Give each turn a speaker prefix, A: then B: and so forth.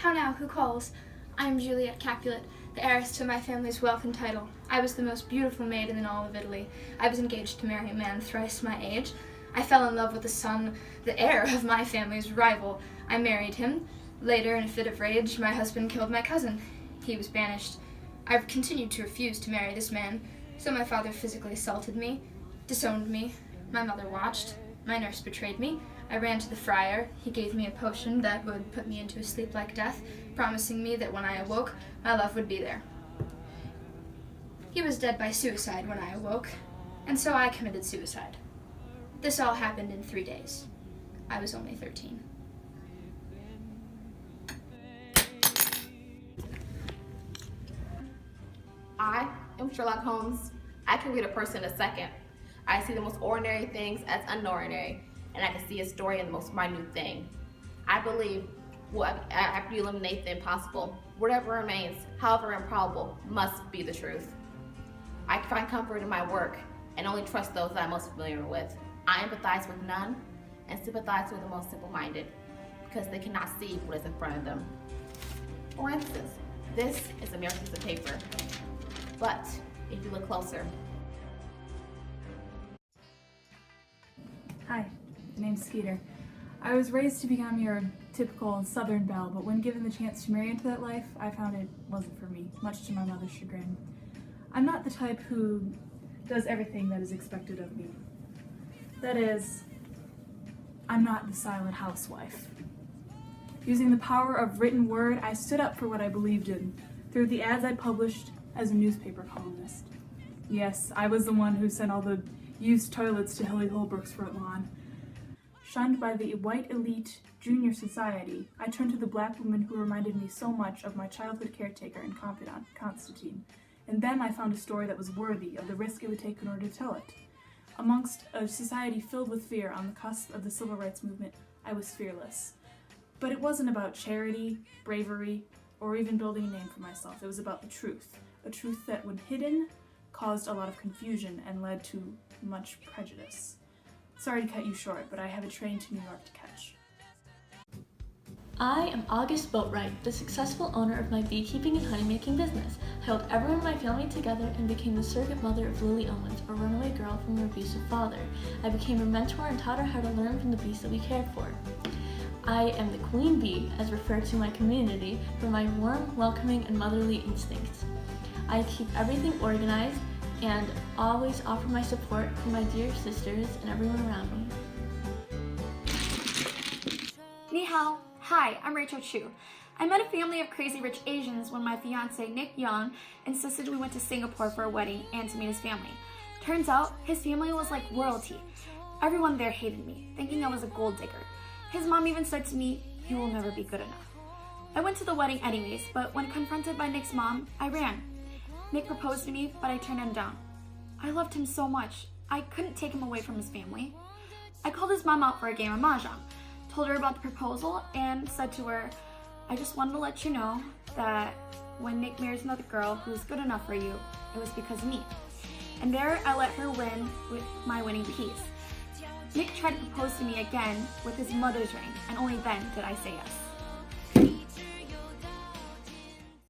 A: How now, who calls? I am Juliet Capulet, the heiress to my family's wealth and title. I was the most beautiful maiden in all of Italy. I was engaged to marry a man thrice my age. I fell in love with the son, the heir of my family's rival. I married him. Later, in a fit of rage, my husband killed my cousin. He was banished. I continued to refuse to marry this man, so my father physically assaulted me, disowned me. My mother watched. My nurse betrayed me. I ran to the friar. He gave me a potion that would put me into a sleep like death, promising me that when I awoke, my love would be there. He was dead by suicide when I awoke, and so I committed suicide. This all happened in 3 days. I was only 13.
B: I am Sherlock Holmes. I can read a person in a second. I see the most ordinary things as unordinary, and I can see a story in the most minute thing. I believe after you eliminate the impossible, whatever remains, however improbable, must be the truth. I find comfort in my work and only trust those that I'm most familiar with. I empathize with none and sympathize with the most simple-minded because they cannot see what is in front of them. For instance, this is a mere piece of paper, but if you look closer.
C: Hi, my name's Skeeter. I was raised to become your typical Southern belle, but when given the chance to marry into that life, I found it wasn't for me, much to my mother's chagrin. I'm not the type who does everything that is expected of me. That is, I'm not the silent housewife. Using the power of written word, I stood up for what I believed in, through the ads I published as a newspaper columnist. Yes, I was the one who sent all the used toilets to Hilly Holbrook's front lawn. Shunned by the white elite junior society, I turned to the black woman who reminded me so much of my childhood caretaker and confidant, Constantine. In them I found a story that was worthy of the risk it would take in order to tell it. Amongst a society filled with fear on the cusp of the civil rights movement, I was fearless. But it wasn't about charity, bravery, or even building a name for myself. It was about the truth. A truth that, when hidden, caused a lot of confusion and led to much prejudice. Sorry to cut you short, but I have a train to New York to catch.
D: I am August Boatwright, the successful owner of my beekeeping and honeymaking business. I held everyone in my family together and became the surrogate mother of Lily Owens, a runaway girl from an abusive father. I became her mentor and taught her how to learn from the bees that we cared for. I am the queen bee, as referred to in my community, for my warm, welcoming, and motherly instincts. I keep everything organized and always offer my support for my dear sisters and everyone around me.
E: Ni hao. Hi, I'm Rachel Chu. I met a family of crazy rich Asians when my fiance Nick Young insisted we went to Singapore for a wedding and to meet his family. Turns out, his family was like royalty. Everyone there hated me, thinking I was a gold digger. His mom even said to me, "You will never be good enough." I went to the wedding anyways, but when confronted by Nick's mom, I ran. Nick proposed to me, but I turned him down. I loved him so much, I couldn't take him away from his family. I called his mom out for a game of mahjong, told her about the proposal, and said to her, "I just wanted to let you know that when Nick marries another girl who's good enough for you, it was because of me." And there I let her win with my winning piece. Nick tried to propose to me again with his mother's ring, and only then did I say yes.